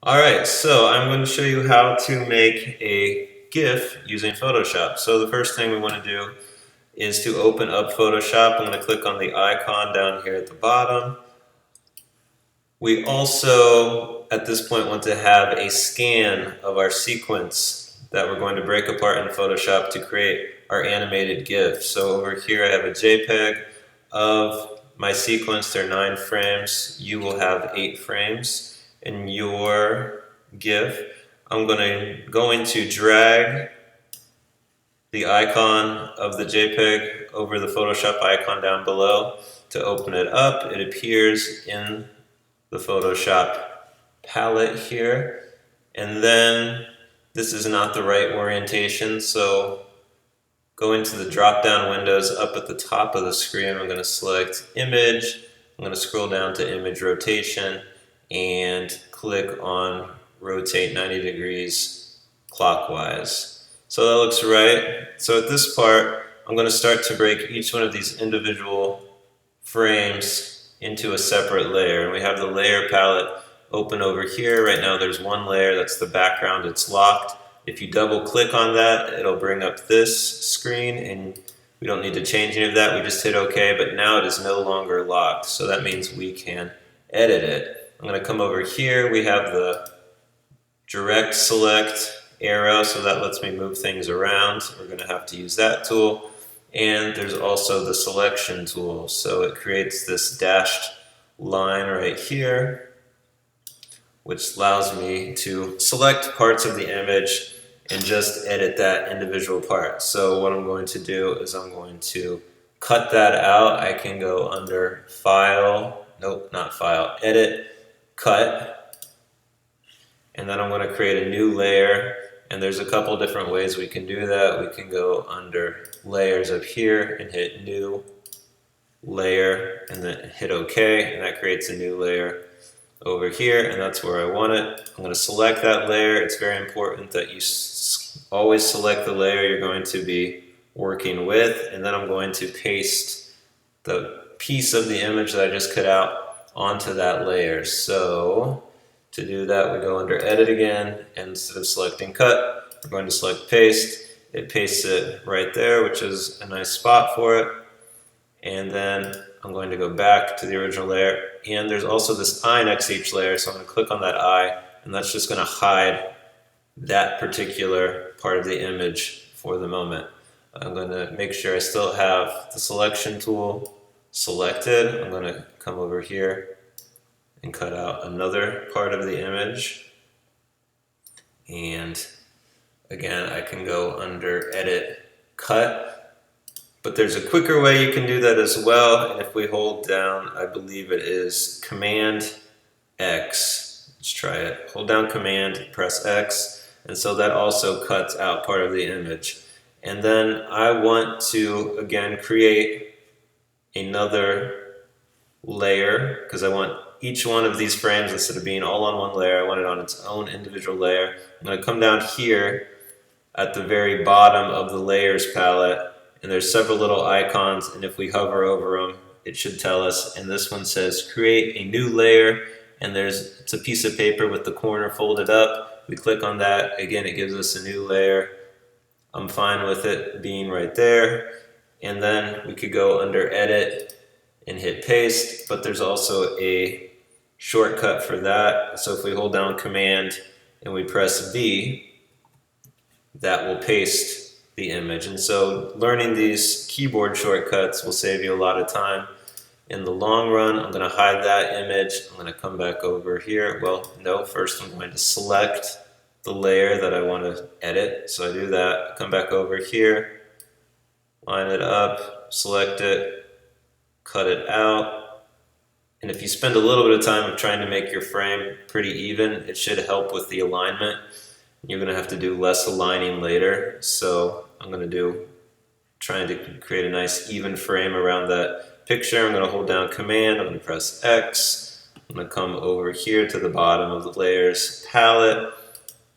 Alright, so I'm going to show you how to make a GIF using Photoshop. So the first thing we want to do is to open up Photoshop. I'm going to click on the icon down here at the bottom. We also, at this point, want to have a scan of our sequence that we're going to break apart in Photoshop to create our animated GIF. So over here I have a JPEG of my sequence. There are 9 frames. You will have 8 frames. In your GIF, I'm going to drag the icon of the JPEG over the Photoshop icon down below to open it up. It appears in the Photoshop palette here, and then this is not the right orientation, so go into the drop down windows up at the top of the screen. I'm going to select image. I'm going to scroll down to image rotation and click on rotate 90 degrees clockwise. So that looks right. So at this part, I'm going to start to break each one of these individual frames into a separate layer. And we have the layer palette open over here. Right now there's one layer, that's the background, it's locked. If you double click on that, it'll bring up this screen, and we don't need to change any of that. We just hit OK, but now it is no longer locked. So that means we can edit it. I'm going to come over here. We have the direct select arrow, so that lets me move things around. We're going to have to use that tool. And there's also the selection tool. So it creates this dashed line right here, which allows me to select parts of the image and just edit that individual part. So what I'm going to do is I'm going to cut that out. I can go under File, nope, not File, Edit, Cut, and then I'm going to create a new layer. And there's a couple different ways we can do that. We can go under Layers up here and hit New Layer, and then hit OK, and that creates a new layer over here, and that's where I want it. I'm going to select that layer. It's very important that you always select the layer you're going to be working with, and then I'm going to paste the piece of the image that I just cut out onto that layer. So to do that, we go under Edit again, and instead of selecting Cut, we're going to select Paste. It pastes it right there, which is a nice spot for it. And then I'm going to go back to the original layer, and there's also this eye next to each layer, so I'm going to click on that eye, and that's just going to hide that particular part of the image for the moment. I'm going to make sure I still have the selection tool selected. I'm going to come over here and cut out another part of the image, and again I can go under Edit, Cut. But there's a quicker way you can do that as well, and if we hold down, I believe it is Command X. Let's try it. Hold down Command, press X, and so that also cuts out part of the image. And then I want to, again, create another layer, because I want each one of these frames, instead of being all on one layer, I want it on its own individual layer. I'm going to come down here at the very bottom of the Layers palette, and there's several little icons, and if we hover over them, it should tell us. And this one says create a new layer, and it's a piece of paper with the corner folded up. We click on that, again it gives us a new layer. I'm fine with it being right there. And then we could go under Edit and hit Paste, but there's also a shortcut for that. So if we hold down Command and we press V, that will paste the image. And so learning these keyboard shortcuts will save you a lot of time in the long run. I'm going to hide that image. I'm going to come back over here. Well, no, first I'm going to select the layer that I want to edit. So I do that, come back over here, line it up, select it, cut it out. And if you spend a little bit of time of trying to make your frame pretty even, it should help with the alignment. You're going to have to do less aligning later, so I'm going to trying to create a nice even frame around that picture. I'm going to hold down Command, I'm going to press X, I'm going to come over here to the bottom of the Layers palette,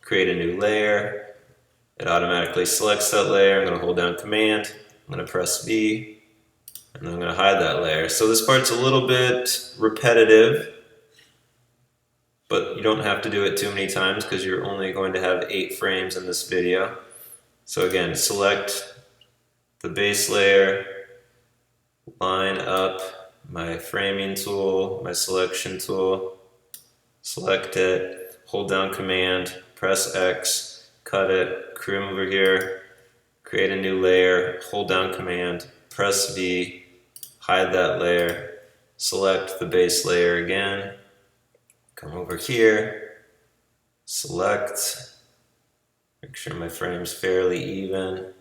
create a new layer. It automatically selects that layer. I'm going to hold down Command, I'm going to press V, and I'm going to hide that layer. So this part's a little bit repetitive, but you don't have to do it too many times because you're only going to have 8 frames in this video. So again, select the base layer, line up my framing tool, my selection tool, select it, hold down Command, press X, cut it, come over here, create a new layer, hold down Command, press V, hide that layer, select the base layer again, come over here, select, make sure my frame's fairly even,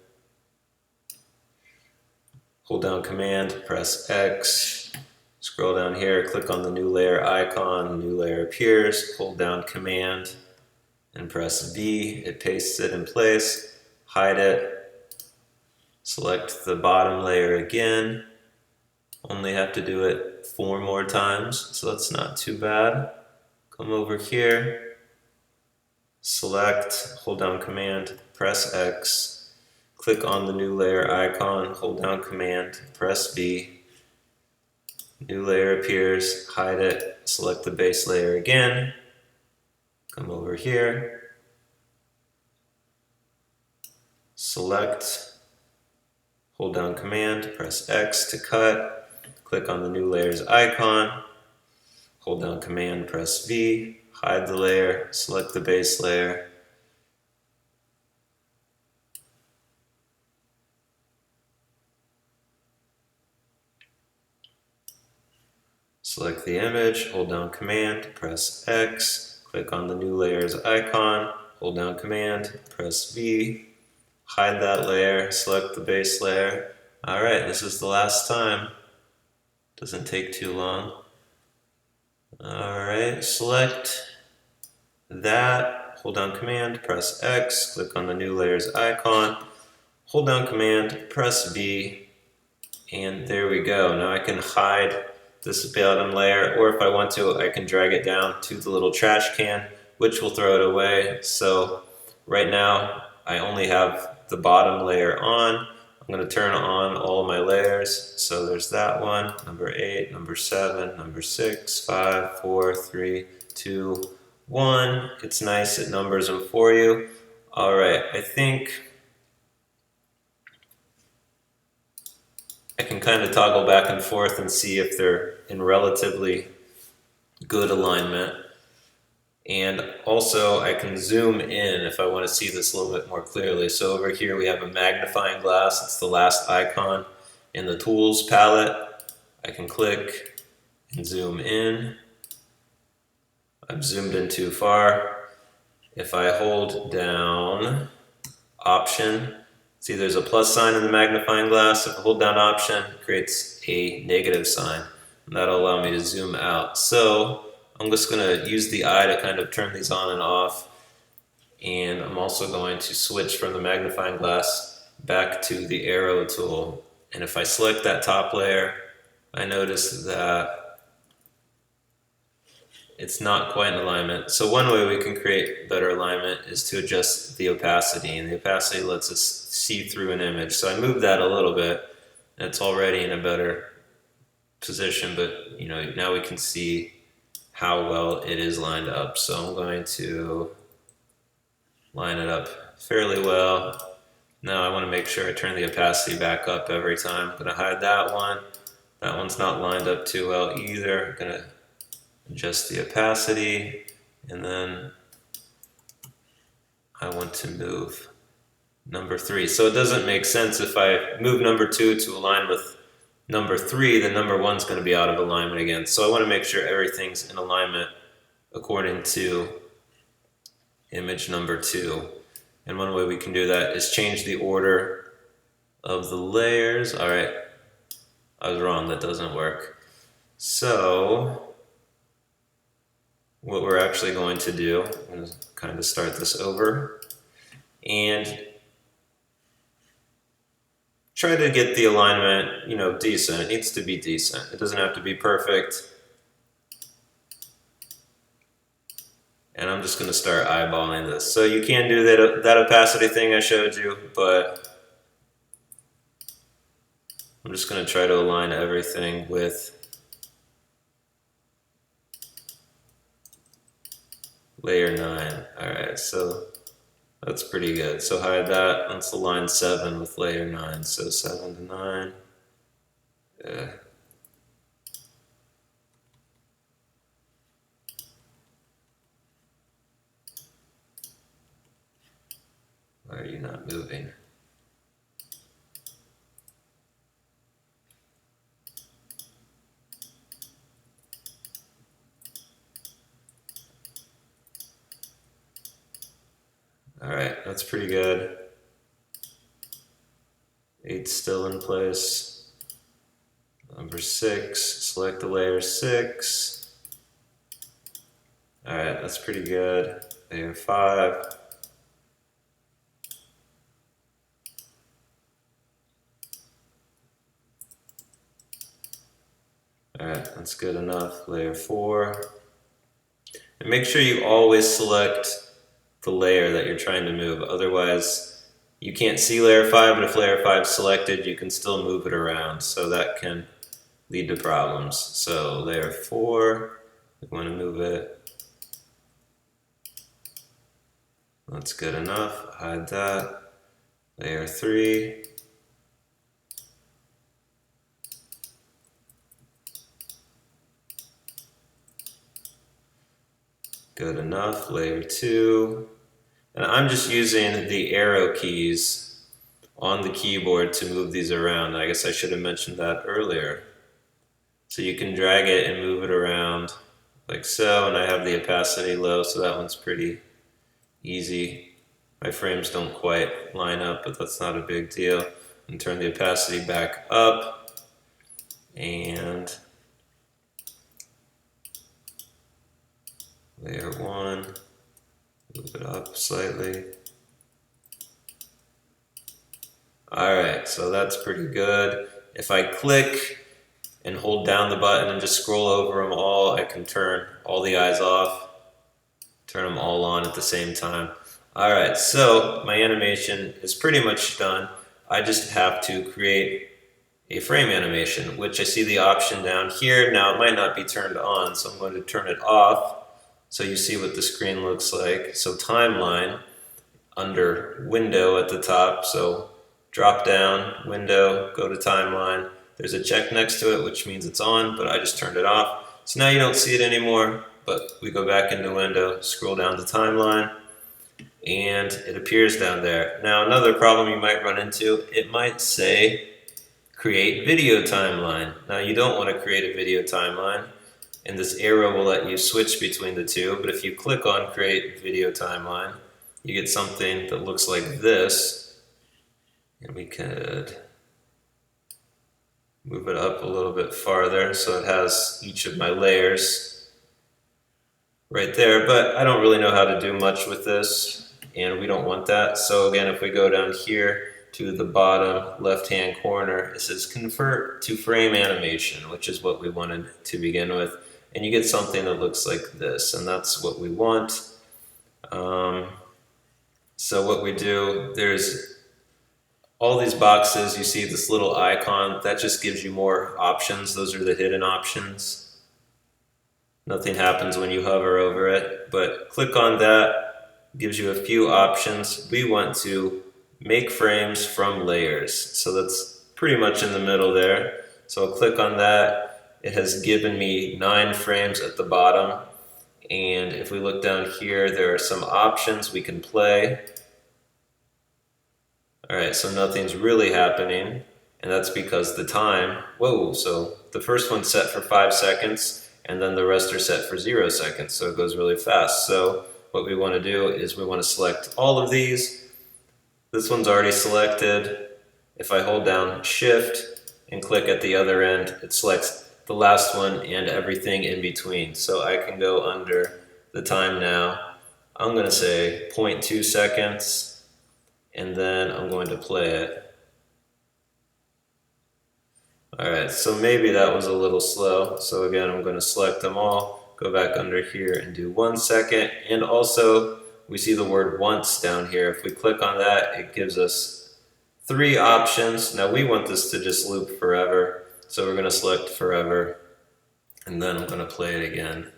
hold down Command, press X, scroll down here, click on the new layer icon, new layer appears, hold down Command and press V, it pastes it in place, hide it, select the bottom layer again, only have to do it 4 more times, so that's not too bad. Come over here, select, hold down Command, press X, click on the new layer icon, hold down Command, press V, new layer appears, hide it, select the base layer again, come over here, select, hold down Command, press X to cut, click on the new layers icon, hold down Command, press V, hide the layer, select the base layer, select the image, hold down Command, press X, click on the new layers icon, hold down Command, press V, hide that layer, select the base layer. Alright, this is the last time. Doesn't take too long. Alright, select that, hold down Command, press X, click on the new layers icon, hold down Command, press V, and there we go. Now I can hide this bottom layer, or if I want to, I can drag it down to the little trash can, which will throw it away. So right now, I only have the bottom layer on. I'm going to turn on all of my layers. So there's that one, number 8, number 7, number 6, 5, 4, 3, 2, 1. It's nice, it numbers them for you. Alright, I think I can kind of toggle back and forth and see if they're in relatively good alignment. And also I can zoom in if I want to see this a little bit more clearly. So over here we have a magnifying glass. It's the last icon in the tools palette. I can click and zoom in. I've zoomed in too far. If I hold down Option, see there's a plus sign in the magnifying glass. If I hold down Option, it creates a negative sign. And that'll allow me to zoom out. So I'm just going to use the eye to kind of turn these on and off. And I'm also going to switch from the magnifying glass back to the arrow tool. And if I select that top layer, I notice that it's not quite in alignment. So one way we can create better alignment is to adjust the opacity. And the opacity lets us see through an image. So I moved that a little bit, and it's already in a better position, but now we can see how well it is lined up. So I'm going to line it up fairly well. Now I want to make sure I turn the opacity back up every time. I'm going to hide that one. That one's not lined up too well either. I'm going to adjust the opacity, and then I want to move number 3. So it doesn't make sense if I move number 2 to align with number 3, then number 1 is going to be out of alignment again. So I want to make sure everything's in alignment according to image number 2. And one way we can do that is change the order of the layers. Alright, I was wrong, that doesn't work. So what we're actually going to do, I'm going to kind of start this over and try to get the alignment, decent. It needs to be decent. It doesn't have to be perfect. And I'm just going to start eyeballing this. So you can do that opacity thing I showed you, but I'm just going to try to align everything with layer 9. Alright, so that's pretty good. So hide that. Let's align 7 with layer 9. So 7 to 9. Yeah. Why are you not moving? Alright, that's pretty good. 8's still in place. Number 6, select the layer 6. Alright, that's pretty good. Layer 5. Alright, that's good enough. Layer 4. And make sure you always select the layer that you're trying to move. Otherwise, you can't see layer 5, but if layer 5 is selected, you can still move it around. So that can lead to problems. So layer 4, we want to move it. That's good enough. Hide that. Layer 3. Good enough. Layer 2. And I'm just using the arrow keys on the keyboard to move these around. I guess I should have mentioned that earlier. So you can drag it and move it around like so, and I have the opacity low, so that one's pretty easy. My frames don't quite line up, but that's not a big deal. And turn the opacity back up, and layer 1, move it up slightly. Alright, so that's pretty good. If I click and hold down the button and just scroll over them all, I can turn all the eyes off, turn them all on at the same time. Alright, so my animation is pretty much done. I just have to create a frame animation, which I see the option down here. Now it might not be turned on, so I'm going to turn it off so you see what the screen looks like. So timeline, under window at the top, so drop down, window, go to timeline. There's a check next to it, which means it's on, but I just turned it off. So now you don't see it anymore, but we go back into window, scroll down to timeline, and it appears down there. Now another problem you might run into, it might say create video timeline. Now you don't want to create a video timeline, and this arrow will let you switch between the two, but if you click on create video timeline, you get something that looks like this, and we could move it up a little bit farther so it has each of my layers right there, but I don't really know how to do much with this, and we don't want that. So again, if we go down here to the bottom left-hand corner, it says convert to frame animation, which is what we wanted to begin with, and you get something that looks like this, and that's what we want. So what we do, there's all these boxes, you see this little icon, that just gives you more options. Those are the hidden options. Nothing happens when you hover over it, but click on that, gives you a few options. We want to make frames from layers, so that's pretty much in the middle there. So I'll click on that. It has given me 9 frames at the bottom, and if we look down here, there are some options we can play. Alright, so nothing's really happening, and that's because the time, whoa, so the first one's set for 5 seconds, and then the rest are set for 0 seconds, so it goes really fast. So what we want to do is we want to select all of these. This one's already selected. If I hold down Shift and click at the other end, it selects the last one and everything in between. So I can go under the time now. I'm going to say 0.2 seconds. And then I'm going to play it. Alright, so maybe that was a little slow. So again, I'm going to select them all, go back under here and do 1 second. And also, we see the word once down here. If we click on that, it gives us 3 options. Now we want this to just loop forever. So we're going to select forever. And then I'm going to play it again.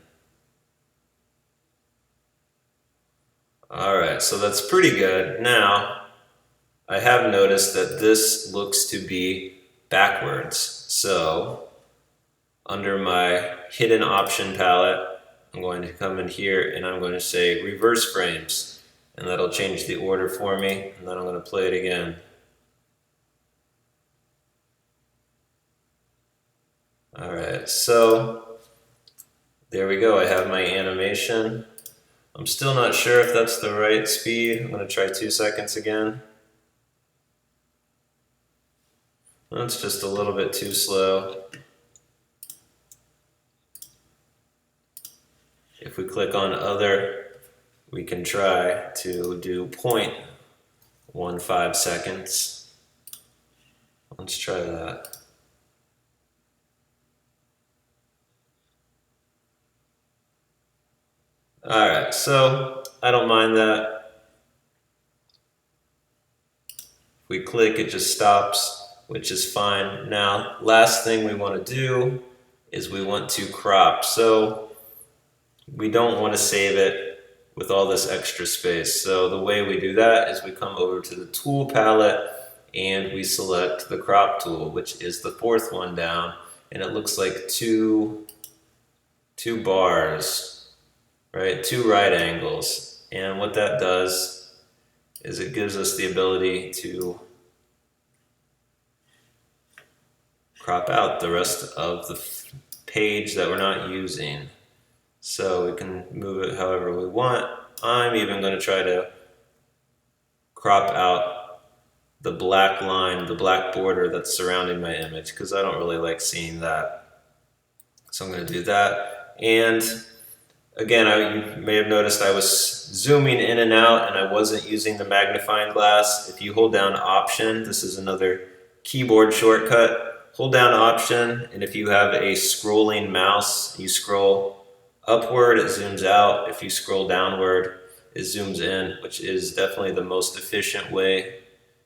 Alright, so that's pretty good. Now, I have noticed that this looks to be backwards. So, under my hidden option palette, I'm going to come in here and I'm going to say reverse frames. And that'll change the order for me. And then I'm going to play it again. Alright, so there we go. I have my animation. I'm still not sure if that's the right speed. I'm going to try 2 seconds again. That's just a little bit too slow. If we click on other, we can try to do 0.15 seconds. Let's try that. Alright, so I don't mind that. If we click, it just stops, which is fine. Now, last thing we want to do is we want to crop. So we don't want to save it with all this extra space. So the way we do that is we come over to the tool palette and we select the crop tool, which is the fourth one down, and it looks like two bars. Right, 2 right angles, and what that does is it gives us the ability to crop out the rest of the page that we're not using. So we can move it however we want. I'm even going to try to crop out the black line, the black border that's surrounding my image, because I don't really like seeing that. So I'm going to do that. And again, you may have noticed I was zooming in and out and I wasn't using the magnifying glass. If you hold down Option, this is another keyboard shortcut, hold down Option, and if you have a scrolling mouse, you scroll upward, it zooms out. If you scroll downward, it zooms in, which is definitely the most efficient way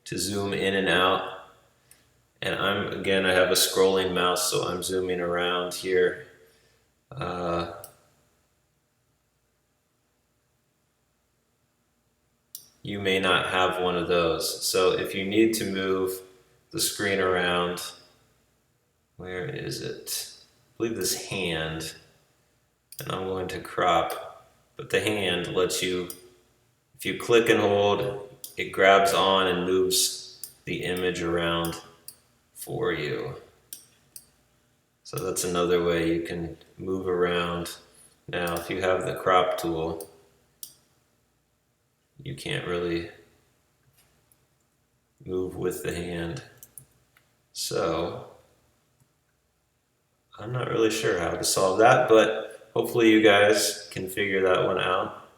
to zoom in and out. And again, I have a scrolling mouse, so I'm zooming around here. You may not have one of those. So if you need to move the screen around, where is it? I believe this hand, and I'm going to crop, but the hand lets you, if you click and hold, it grabs on and moves the image around for you. So that's another way you can move around. Now, if you have the crop tool, you can't really move with the hand. So I'm not really sure how to solve that, but hopefully you guys can figure that one out.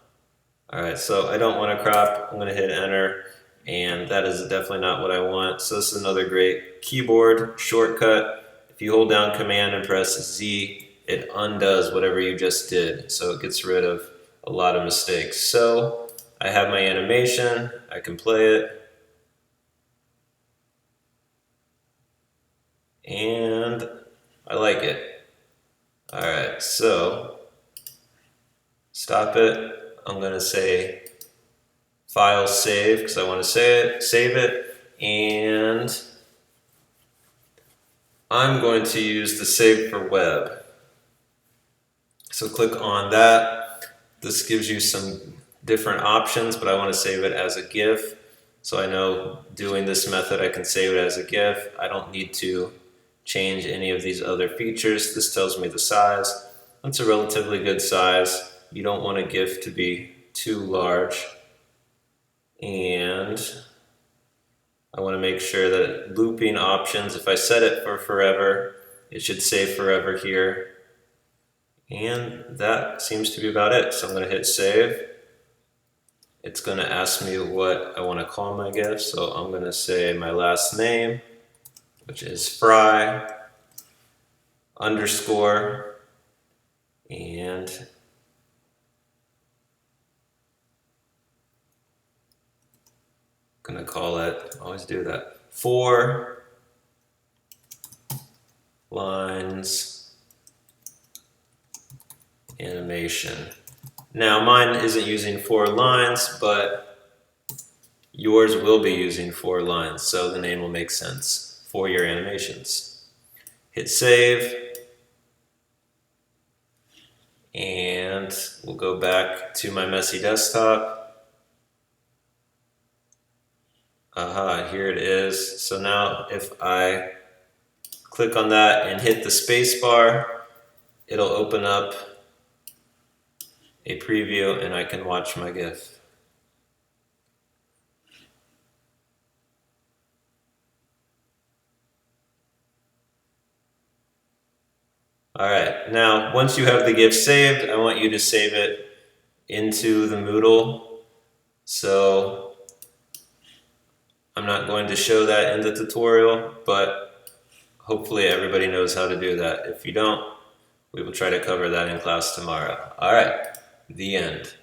Alright, so I don't want to crop. I'm going to hit enter, and that is definitely not what I want. So this is another great keyboard shortcut. If you hold down Command and press Z, it undoes whatever you just did. So it gets rid of a lot of mistakes. So I have my animation, I can play it, and I like it. Alright, so stop it. I'm going to say file save because I want to save it, and I'm going to use the save for web. So click on that. This gives you some different options, but I want to save it as a GIF. So I know doing this method I can save it as a GIF. I don't need to change any of these other features. This tells me the size. That's a relatively good size. You don't want a GIF to be too large. And I want to make sure that looping options, if I set it for forever, it should say forever here. And that seems to be about it. So I'm going to hit save. It's going to ask me what I want to call my GIF. So I'm going to say my last name, which is Fry _ and I'm going to call it, always do that, 4 lines animation. Now mine isn't using 4 lines, but yours will be using 4 lines, so the name will make sense for your animations. Hit save, and we'll go back to my messy desktop. Aha, here it is. So now if I click on that and hit the space bar, it'll open up a preview and I can watch my GIF. Alright, now once you have the GIF saved, I want you to save it into the Moodle. So I'm not going to show that in the tutorial, but hopefully everybody knows how to do that. If you don't, we will try to cover that in class tomorrow. Alright, the end.